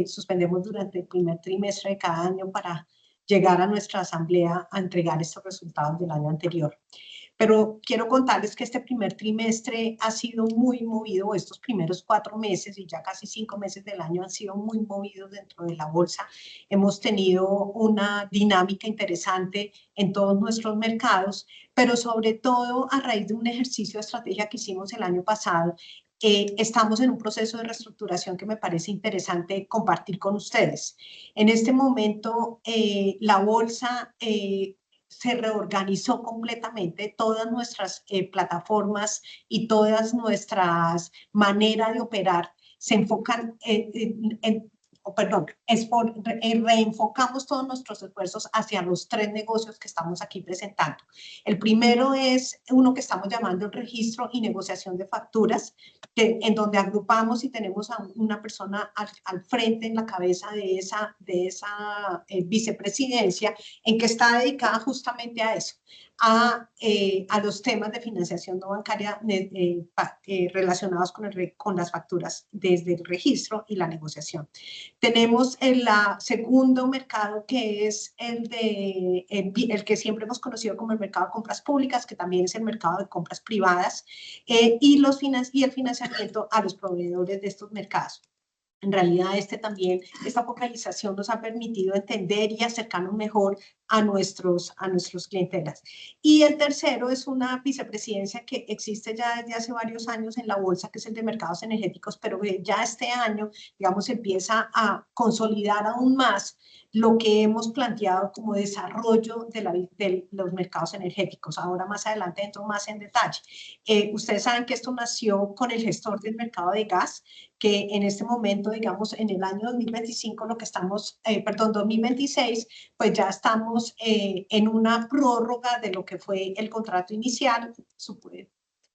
suspendemos durante el primer trimestre de cada año para llegar a nuestra asamblea a entregar estos resultados del año anterior. Pero quiero contarles que este primer trimestre ha sido muy movido, estos primeros 4 meses y ya casi 5 meses del año han sido muy movidos dentro de la bolsa. Hemos tenido una dinámica interesante en todos nuestros mercados, pero sobre todo a raíz de un ejercicio de estrategia que hicimos el año pasado. Estamos en un proceso de reestructuración que me parece interesante compartir con ustedes. En este momento, la bolsa se reorganizó completamente, todas nuestras plataformas y todas nuestras maneras de operar se enfocan reenfocamos todos nuestros esfuerzos hacia los 3 negocios que estamos aquí presentando. El primero es uno que estamos llamando el registro y negociación de facturas, en donde agrupamos y tenemos a una persona al frente, en la cabeza de esa vicepresidencia, en que está dedicada justamente a eso, a los temas de financiación no bancaria relacionados con las facturas desde el registro y la negociación. Tenemos el segundo mercado, que es el que siempre hemos conocido como el mercado de compras públicas, que también es el mercado de compras privadas, y el financiamiento a los proveedores de estos mercados. En realidad, esta focalización nos ha permitido entender y acercarnos mejor a nuestros clientelas. Y el tercero es una vicepresidencia que existe ya desde hace varios años en la bolsa, que es el de mercados energéticos, pero que ya este año, digamos, empieza a consolidar aún más lo que hemos planteado como desarrollo de los mercados energéticos. Ahora más adelante entro más en detalle. Ustedes saben que esto nació con el gestor del mercado de gas, que en este momento, digamos, en el año 2025, 2026, pues ya estamos en una prórroga de lo que fue el contrato inicial.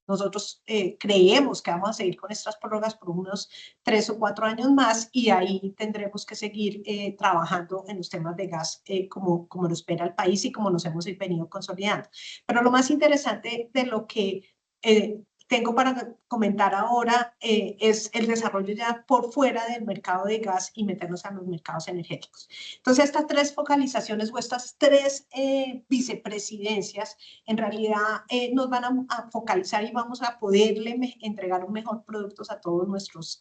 Nosotros creemos que vamos a seguir con estas prórrogas por unos 3 o 4 años más, y ahí tendremos que seguir trabajando en los temas de gas como lo espera el país y como nos hemos venido consolidando. Pero lo más interesante de lo que tengo para comentar ahora es el desarrollo ya por fuera del mercado de gas y meternos a los mercados energéticos. Entonces, estas 3 focalizaciones o estas 3 vicepresidencias en realidad nos van a focalizar y vamos a poderle entregar un mejor producto a todos nuestros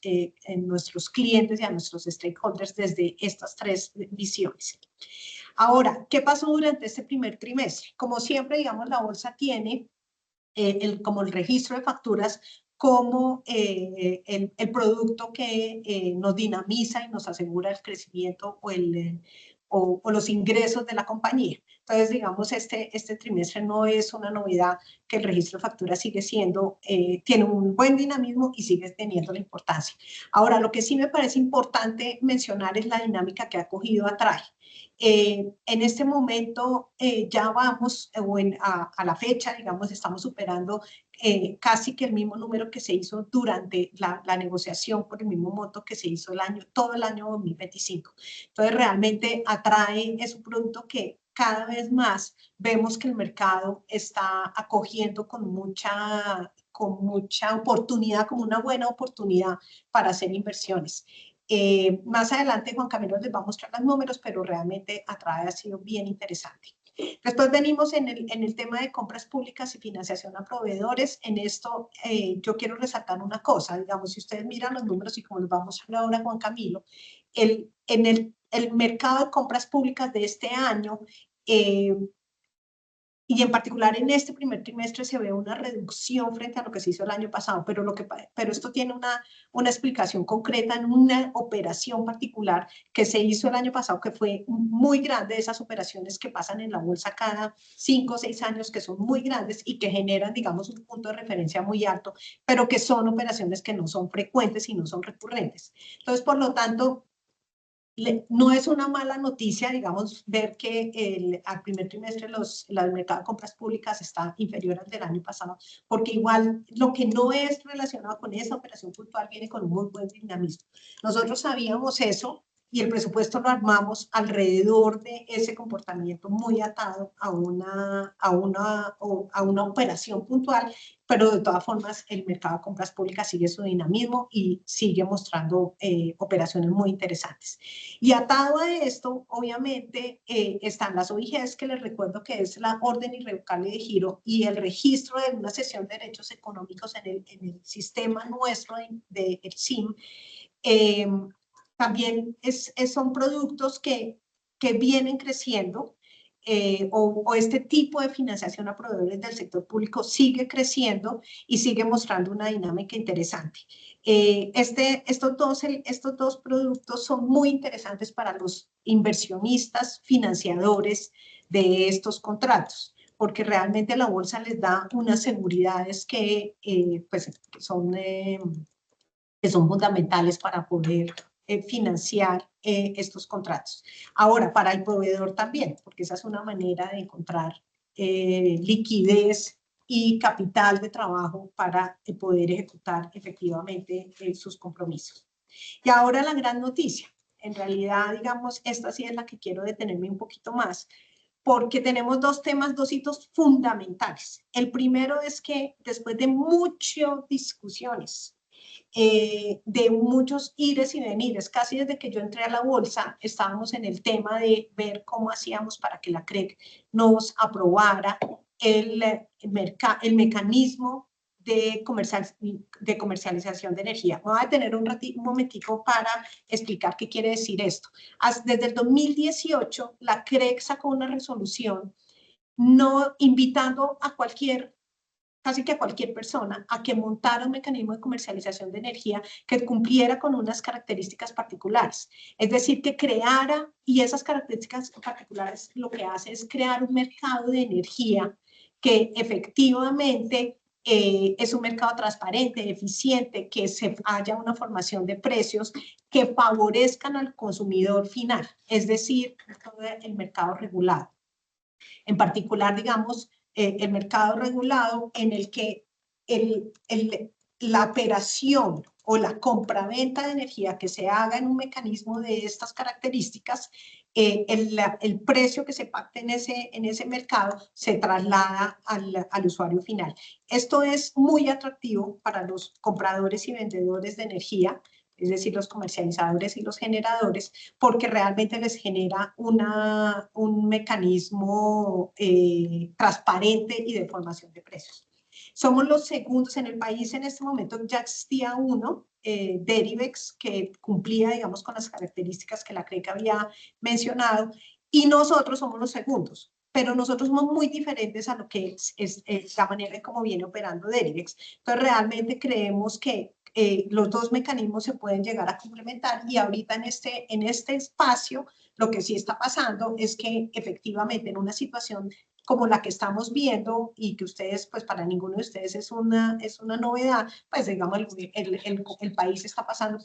clientes y a nuestros stakeholders desde estas 3 visiones. Ahora, ¿qué pasó durante este primer trimestre? Como siempre, digamos, la bolsa tiene como el registro de facturas como el producto que nos dinamiza y nos asegura el crecimiento o los ingresos de la compañía. Entonces, digamos, este trimestre no es una novedad, que el registro de facturas sigue siendo, tiene un buen dinamismo y sigue teniendo la importancia. Ahora, lo que sí me parece importante mencionar es la dinámica que ha cogido Atrae. En este momento ya vamos a la fecha, digamos, estamos superando casi que el mismo número que se hizo durante la negociación por el mismo monto que se hizo todo el año 2025. Entonces, realmente Atrae es un producto que cada vez más vemos que el mercado está acogiendo con mucha oportunidad, como una buena oportunidad para hacer inversiones. Más adelante Juan Camilo les va a mostrar los números, pero realmente Atrae ha sido bien interesante. Después venimos en el tema de compras públicas y financiación a proveedores. En esto yo quiero resaltar una cosa, digamos, si ustedes miran los números y como los vamos a hablar ahora Juan Camilo, en el mercado de compras públicas de este año, y en particular en este primer trimestre se ve una reducción frente a lo que se hizo el año pasado, pero esto tiene una explicación concreta en una operación particular que se hizo el año pasado, que fue muy grande, esas operaciones que pasan en la bolsa cada 5 o 6 años, que son muy grandes y que generan, digamos, un punto de referencia muy alto, pero que son operaciones que no son frecuentes y no son recurrentes. Entonces, por lo tanto, no es una mala noticia, digamos, ver que al primer trimestre el mercado de compras públicas está inferior al del año pasado, porque igual lo que no es relacionado con esa operación puntual viene con un muy buen dinamismo. Nosotros sabíamos eso y el presupuesto lo armamos alrededor de ese comportamiento muy atado a una operación puntual pero de todas formas el mercado de compras públicas sigue su dinamismo y sigue mostrando operaciones muy interesantes. Y atado a esto, obviamente, están las OIGs, que les recuerdo que es la orden irrevocable de giro y el registro de una cesión de derechos económicos en el sistema nuestro del SIM. También son productos que vienen creciendo, o este tipo de financiación a proveedores del sector público sigue creciendo y sigue mostrando una dinámica interesante. Estos dos productos son muy interesantes para los inversionistas, financiadores de estos contratos, porque realmente la bolsa les da unas seguridades que son fundamentales para poder financiar estos contratos. Ahora, para el proveedor también, porque esa es una manera de encontrar liquidez y capital de trabajo para poder ejecutar efectivamente sus compromisos. Y ahora la gran noticia. En realidad, digamos, esta sí es la que quiero detenerme un poquito más, porque tenemos dos hitos fundamentales. El primero es que después de muchas discusiones, de muchos ires y venires, casi desde que yo entré a la bolsa, estábamos en el tema de ver cómo hacíamos para que la CREC nos aprobara el mecanismo de comercialización de energía. Me voy a tener un momentico para explicar qué quiere decir esto. Desde el 2018, la CREC sacó una resolución invitando a casi que a cualquier persona, a que montara un mecanismo de comercialización de energía que cumpliera con unas características particulares. Es decir, que creara, y esas características particulares lo que hace es crear un mercado de energía que efectivamente es un mercado transparente, eficiente, que haya una formación de precios que favorezcan al consumidor final, es decir, todo el mercado regulado. En particular, digamos, el mercado regulado en el que la operación o la compraventa de energía que se haga en un mecanismo de estas características, el precio que se pacte en ese mercado se traslada al usuario final. Esto es muy atractivo para los compradores y vendedores de energía, es decir, los comercializadores y los generadores, porque realmente les genera un mecanismo transparente y de formación de precios. Somos los segundos en el país. En este momento ya existía uno, Derivex, que cumplía, digamos, con las características que la CREC había mencionado, y nosotros somos los segundos. Pero nosotros somos muy diferentes a lo que es la manera en cómo viene operando Derivex. Entonces, realmente creemos que los dos mecanismos se pueden llegar a complementar, y ahorita en este espacio lo que sí está pasando es que efectivamente en una situación como la que estamos viendo, y que ustedes, pues para ninguno de ustedes es una novedad, pues digamos el país está pasando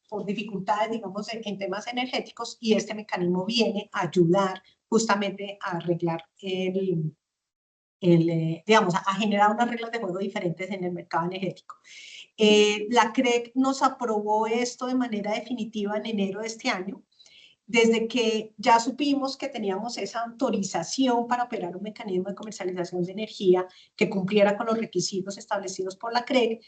por dificultades, digamos, en temas energéticos, y este mecanismo viene a ayudar justamente a arreglar digamos, a generar unas reglas de juego diferentes en el mercado energético. La CREC nos aprobó esto de manera definitiva en enero de este año, desde que ya supimos que teníamos esa autorización para operar un mecanismo de comercialización de energía que cumpliera con los requisitos establecidos por la CREC.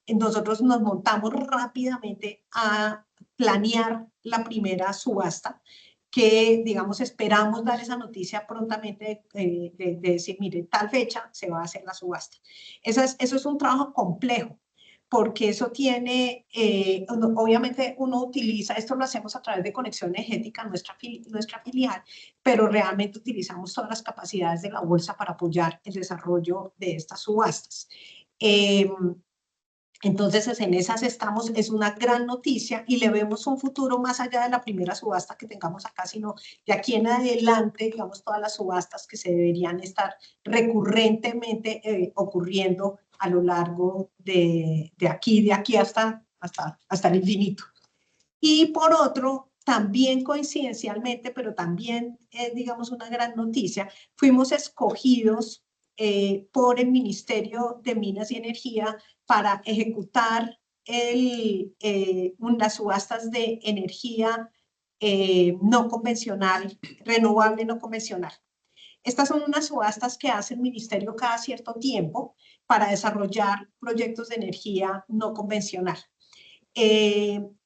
Nosotros nos montamos rápidamente a planear la primera subasta, que, digamos, esperamos dar esa noticia prontamente de decir, mire, tal fecha se va a hacer la subasta. Eso es un trabajo complejo, porque eso tiene, obviamente uno utiliza, esto lo hacemos a través de Conexión Energética, nuestra filial, pero realmente utilizamos todas las capacidades de la bolsa para apoyar el desarrollo de estas subastas. Entonces, en esas estamos, es una gran noticia, y le vemos un futuro más allá de la primera subasta que tengamos acá, sino de aquí en adelante, digamos, todas las subastas que se deberían estar recurrentemente ocurriendo a lo largo de aquí hasta el infinito. Y por otro, también coincidencialmente, pero también, digamos, una gran noticia, fuimos escogidos por el Ministerio de Minas y Energía para ejecutar unas subastas de energía no convencional, renovable no convencional. Estas son unas subastas que hace el ministerio cada cierto tiempo para desarrollar proyectos de energía no convencional.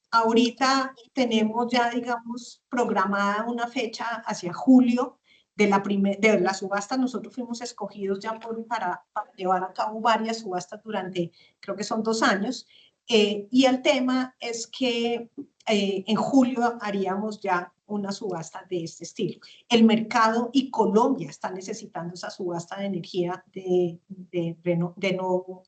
Ahorita tenemos ya, digamos, programada una fecha hacia julio de la subasta. Nosotros fuimos escogidos ya para llevar a cabo varias subastas durante, creo que son 2 años. Y el tema es que en julio haríamos ya una subasta de este estilo. El mercado y Colombia está necesitando esa subasta de energía de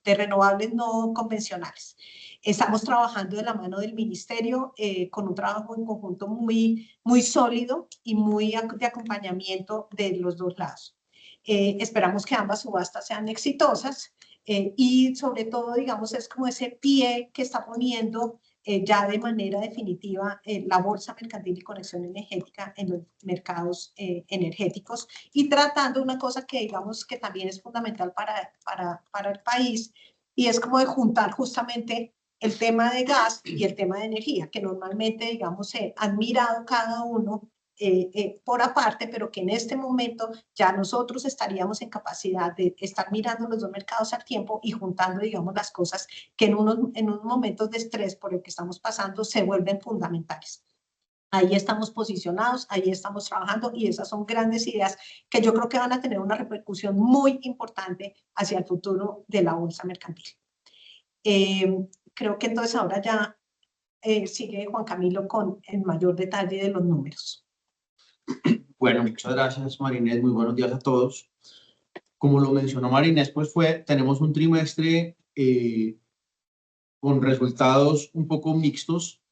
renovables no convencionales. Estamos trabajando de la mano del ministerio con un trabajo en conjunto muy sólido y muy de acompañamiento de los dos lados. Esperamos que ambas subastas sean exitosas y sobre todo, digamos, es como ese pie que está poniendo ya de manera definitiva la Bolsa Mercantil y Conexión Energética en los mercados energéticos y tratando una cosa que digamos que también es fundamental para el país y es como de juntar justamente el tema de gas y el tema de energía, que normalmente, digamos, se han mirado cada uno por aparte, pero que en este momento ya nosotros estaríamos en capacidad de estar mirando los dos mercados al tiempo y juntando, digamos, las cosas que en unos momentos de estrés por el que estamos pasando se vuelven fundamentales. Ahí estamos posicionados, ahí estamos trabajando y esas son grandes ideas que yo creo que van a tener una repercusión muy importante hacia el futuro de la bolsa mercantil. Creo que entonces ahora ya sigue Juan Camilo con el mayor detalle de los números. Bueno, muchas gracias, Marinés. Muy buenos días a todos. Como lo mencionó Marinés, pues tenemos un trimestre con resultados un poco mixtos,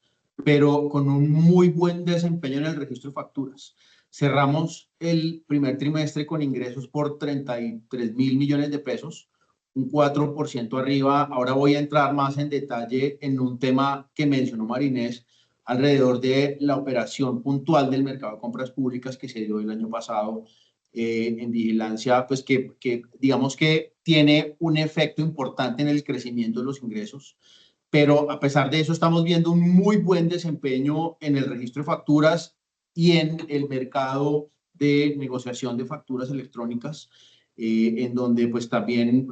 pero con un muy buen desempeño en el registro de facturas. Cerramos el primer trimestre con ingresos por 33.000 millones de pesos, un 4% arriba. Ahora voy a entrar más en detalle en un tema que mencionó Marinés alrededor de la operación puntual del mercado de compras públicas que se dio el año pasado en vigilancia, pues que digamos que tiene un efecto importante en el crecimiento de los ingresos. Pero a pesar de eso estamos viendo un muy buen desempeño en el registro de facturas y en el mercado de negociación de facturas electrónicas, en donde pues también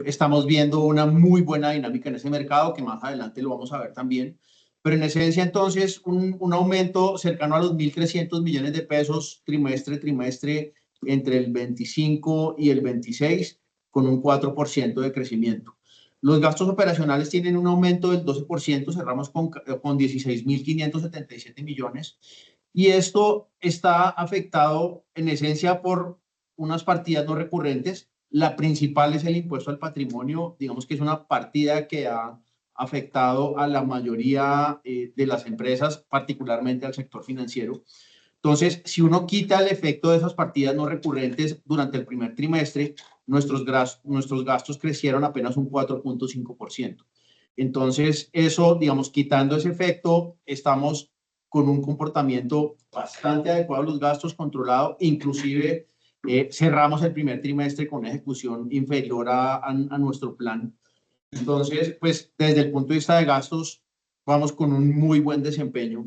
estamos viendo una muy buena dinámica en ese mercado, que más adelante lo vamos a ver también. Pero en esencia, entonces, un aumento cercano a los 1.300 millones de pesos trimestre entre el 25 y el 26, con un 4% de crecimiento. Los gastos operacionales tienen un aumento del 12%, cerramos con 16.577 millones. Y esto está afectado en esencia por unas partidas no recurrentes. La principal es el impuesto al patrimonio, digamos que es una partida que ha afectado a la mayoría de las empresas, particularmente al sector financiero. Entonces, si uno quita el efecto de esas partidas no recurrentes durante el primer trimestre, nuestros gastos crecieron apenas un 4.5%. Entonces, eso, digamos, quitando ese efecto, estamos con un comportamiento bastante adecuado a los gastos, controlado, inclusive cerramos el primer trimestre con ejecución inferior a nuestro plan. Entonces, pues desde el punto de vista de gastos, vamos con un muy buen desempeño.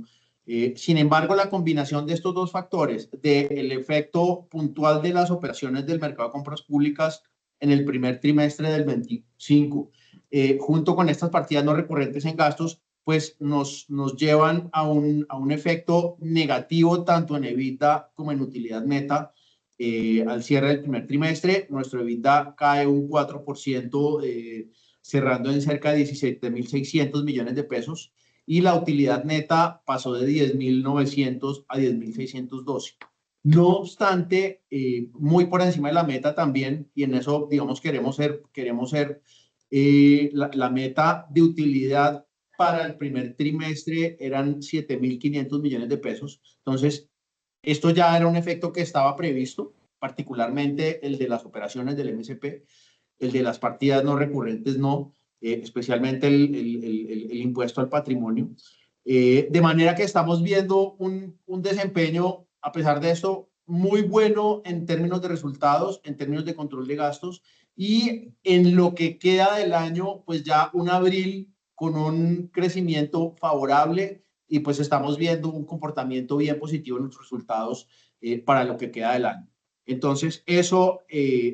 Sin embargo, la combinación de estos dos factores, del efecto puntual de las operaciones del mercado de compras públicas en el primer trimestre del 25, junto con estas partidas no recurrentes en gastos, pues nos llevan a un efecto negativo tanto en EBITDA como en utilidad neta. Al cierre del primer trimestre, nuestro EBITDA cae un 4%, cerrando en cerca de 17.600 millones de pesos, y la utilidad neta pasó de 10.900 a 10.612. No obstante, muy por encima de la meta también, y en eso, digamos, queremos ser la meta de utilidad para el primer trimestre eran 7.500 millones de pesos. Entonces, esto ya era un efecto que estaba previsto, particularmente el de las operaciones del MSP, el de las partidas no recurrentes no, especialmente el impuesto al patrimonio. De manera que estamos viendo un desempeño, a pesar de esto, muy bueno en términos de resultados, en términos de control de gastos, y en lo que queda del año, pues ya un abril con un crecimiento favorable, y pues estamos viendo un comportamiento bien positivo en los resultados para lo que queda del año. Entonces, eso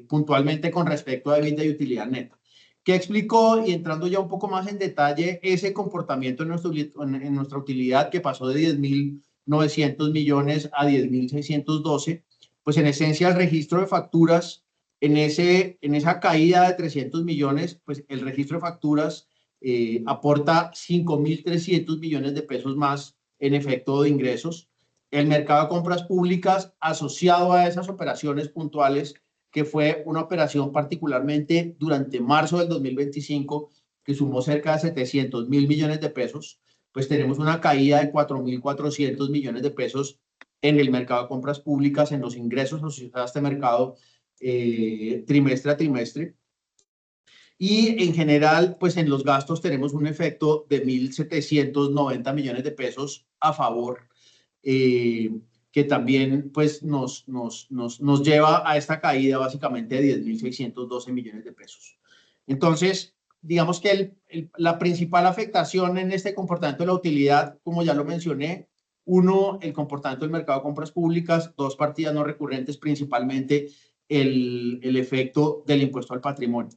puntualmente con respecto a EBITDA y utilidad neta. ¿Qué explicó? Y entrando ya un poco más en detalle, ese comportamiento en nuestra utilidad que pasó de 10.900 millones a 10.612, pues en esencia el registro de facturas, en esa caída de 300 millones, pues el registro de facturas aporta 5.300 millones de pesos más en efecto de ingresos. El mercado de compras públicas asociado a esas operaciones puntuales, que fue una operación particularmente durante marzo del 2025, que sumó cerca de 700.000 millones de pesos, pues tenemos una caída de 4.400 millones de pesos en el mercado de compras públicas, en los ingresos asociados a este mercado trimestre a trimestre. Y en general, pues en los gastos tenemos un efecto de 1.790 millones de pesos a favor, que también pues nos lleva a esta caída básicamente de 10.612 millones de pesos. Entonces, digamos que la principal afectación en este comportamiento de la utilidad, como ya lo mencioné, uno, el comportamiento del mercado de compras públicas, dos, partidas no recurrentes, principalmente el efecto del impuesto al patrimonio.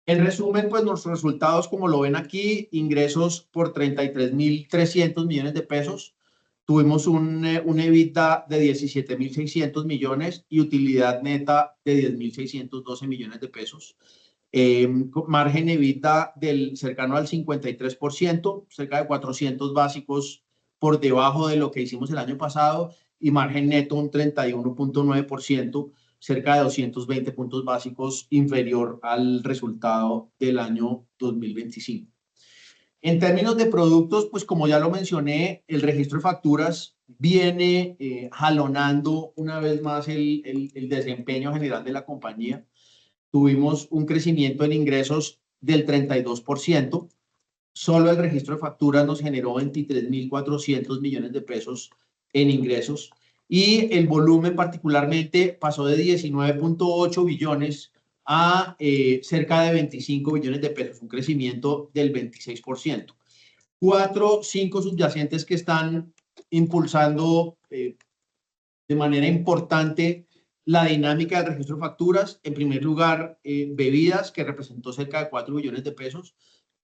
En resumen, pues nuestros resultados, como lo ven aquí, ingresos por 33.300 millones de pesos. Tuvimos un EBITDA de 17.600 millones y utilidad neta de 10.612 millones de pesos. Margen EBITDA cercano al 53%, cerca de 400 básicos por debajo de lo que hicimos el año pasado, y margen neto un 31.9%, cerca de 220 puntos básicos inferior al resultado del año 2025. En términos de productos, pues como ya lo mencioné, el registro de facturas viene jalonando una vez más el desempeño general de la compañía. Tuvimos un crecimiento en ingresos del 32%. Solo el registro de facturas nos generó 23.400 millones de pesos en ingresos. Y el volumen particularmente pasó de 19.8 billones a cerca de 25 billones de pesos, un crecimiento del 26%. 5 subyacentes que están impulsando de manera importante la dinámica del registro de facturas. En primer lugar, bebidas, que representó cerca de 4 billones de pesos.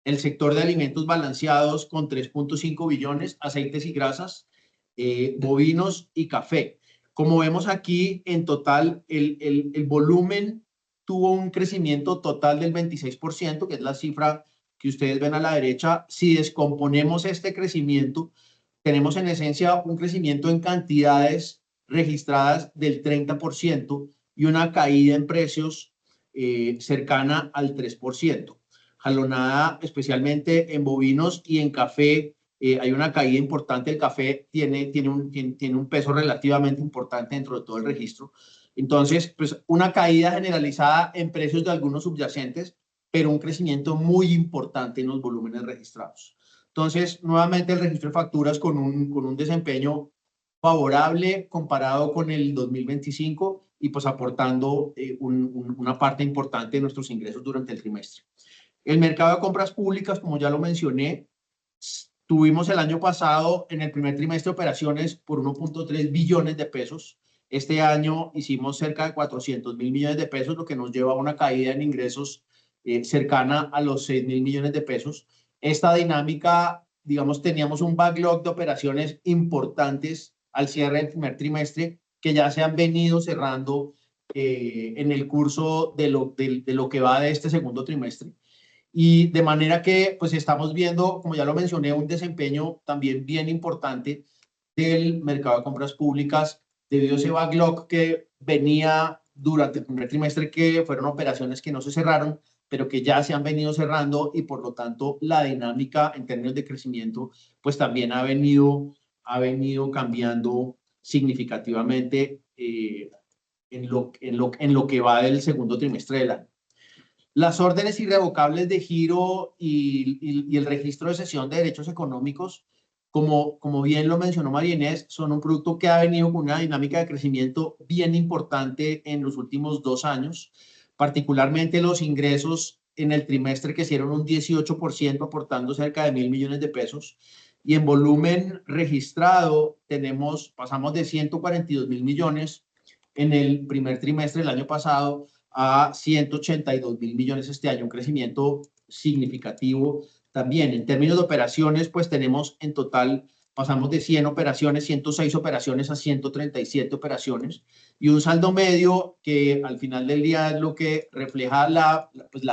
El sector de alimentos balanceados con 3.5 billones, aceites y grasas, bovinos y café. Como vemos aquí, en total, el volumen tuvo un crecimiento total del 26%, que es la cifra que ustedes ven a la derecha. Si descomponemos este crecimiento, tenemos en esencia un crecimiento en cantidades registradas del 30% y una caída en precios cercana al 3%. Jalonada especialmente en bovinos y en café. Hay una caída importante. El café tiene un peso relativamente importante dentro de todo el registro. Entonces, pues una caída generalizada en precios de algunos subyacentes, pero un crecimiento muy importante en los volúmenes registrados. Entonces, nuevamente el registro de facturas con un desempeño favorable comparado con el 2025 y pues aportando una parte importante de nuestros ingresos durante el trimestre. El mercado de compras públicas, como ya lo mencioné, tuvimos el año pasado en el primer trimestre operaciones por 1.3 billones de pesos. Este año hicimos cerca de 400.000 millones de pesos, lo que nos lleva a una caída en ingresos cercana a los 6.000 millones de pesos. Esta dinámica, digamos, teníamos un backlog de operaciones importantes al cierre del primer trimestre que ya se han venido cerrando en el curso de lo que va de este segundo trimestre. Y de manera que pues estamos viendo, como ya lo mencioné, un desempeño también bien importante del mercado de compras públicas debido a ese backlog que venía durante el primer trimestre, que fueron operaciones que no se cerraron, pero que ya se han venido cerrando, y por lo tanto la dinámica en términos de crecimiento pues también ha venido cambiando significativamente en lo que va del segundo trimestre del año. Las órdenes irrevocables de giro y el registro de cesión de derechos económicos, como bien lo mencionó María Inés, son un producto que ha venido con una dinámica de crecimiento bien importante en los últimos 2 años, particularmente los ingresos en el trimestre que hicieron un 18%, aportando cerca de 1.000 millones de pesos. Y en volumen registrado pasamos de 142.000 millones en el primer trimestre del año pasado a 182.000 millones este año, un crecimiento significativo también. En términos de operaciones, pues tenemos en total, pasamos de 100 operaciones, 106 operaciones a 137 operaciones y un saldo medio que al final del día es lo que refleja la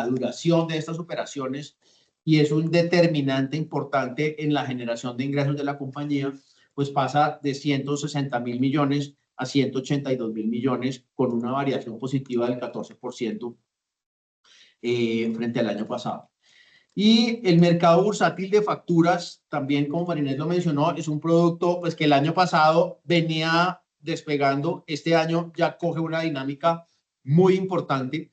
duración de estas operaciones y es un determinante importante en la generación de ingresos de la compañía, pues pasa de 160.000 millones a 182.000 millones con una variación positiva del 14% frente al año pasado. Y el mercado bursátil de facturas, también como Marinés lo mencionó, es un producto pues, que el año pasado venía despegando. Este año ya coge una dinámica muy importante.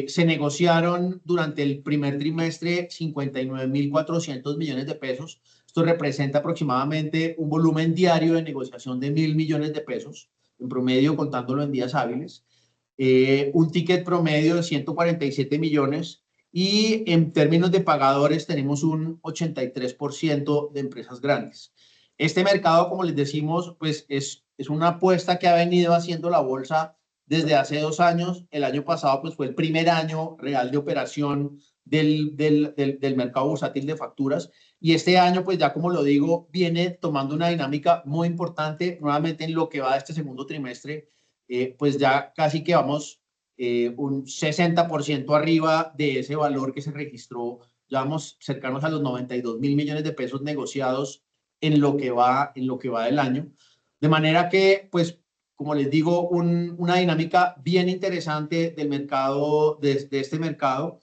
Se negociaron durante el primer trimestre 59.400 millones de pesos. Esto representa aproximadamente un volumen diario de negociación de 1.000 millones de pesos, en promedio contándolo en días hábiles. Un ticket promedio de 147 millones. Y en términos de pagadores tenemos un 83% de empresas grandes. Este mercado, como les decimos, pues es una apuesta que ha venido haciendo la bolsa desde hace 2 años. El año pasado pues fue el primer año real de operación del mercado bursátil de facturas. Y este año, pues ya como lo digo, viene tomando una dinámica muy importante nuevamente en lo que va de este segundo trimestre. Pues ya casi que vamos un 60% arriba de ese valor que se registró, ya vamos cercanos a los 92.000 millones de pesos negociados en lo que va del año. De manera que, pues, como les digo, una dinámica bien interesante del mercado, de este mercado,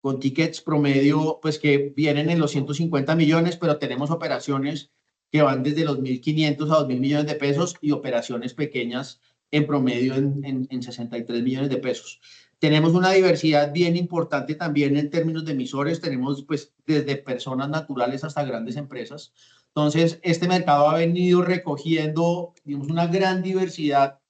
con tickets promedio, pues que vienen en los 150 millones, pero tenemos operaciones que van desde los 1.500 a 2.000 millones de pesos y operaciones pequeñas en promedio en 63 millones de pesos. Tenemos una diversidad bien importante también en términos de emisores. Tenemos pues desde personas naturales hasta grandes empresas. Entonces, este mercado ha venido recogiendo, digamos, una gran diversidad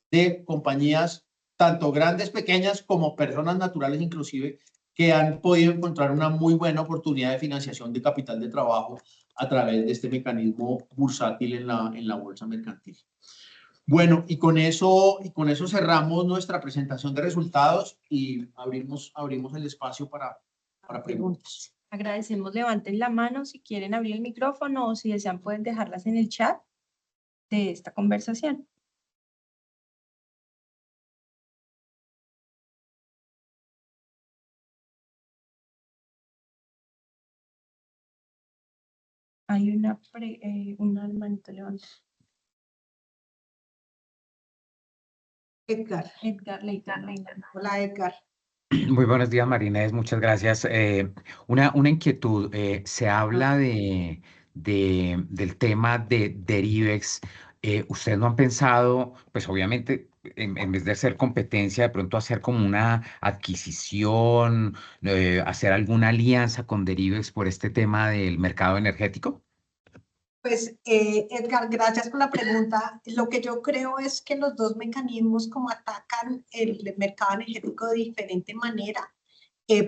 de compañías, tanto grandes, pequeñas, como personas naturales inclusive, que han podido encontrar una muy buena oportunidad de financiación de capital de trabajo a través de este mecanismo bursátil en la bolsa mercantil. Bueno, y con eso cerramos nuestra presentación de resultados y abrimos el espacio para preguntas. Agradecemos, levanten la mano si quieren abrir el micrófono o si desean pueden dejarlas en el chat de esta conversación. Hay una manito levantada. Edgar. Hola, Edgar. Muy buenos días, Marinés. Muchas gracias. Una inquietud. Se habla del tema de Derivex. ¿Ustedes no han pensado, pues obviamente, en vez de hacer competencia, de pronto hacer como una adquisición, hacer alguna alianza con Derivex por este tema del mercado energético? Pues, Edgar, gracias por la pregunta. Lo que yo creo es que los dos mecanismos como atacan el mercado energético de diferente manera,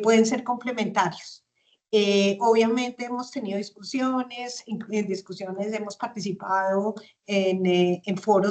pueden ser complementarios. Obviamente hemos tenido discusiones, en discusiones hemos participado en foros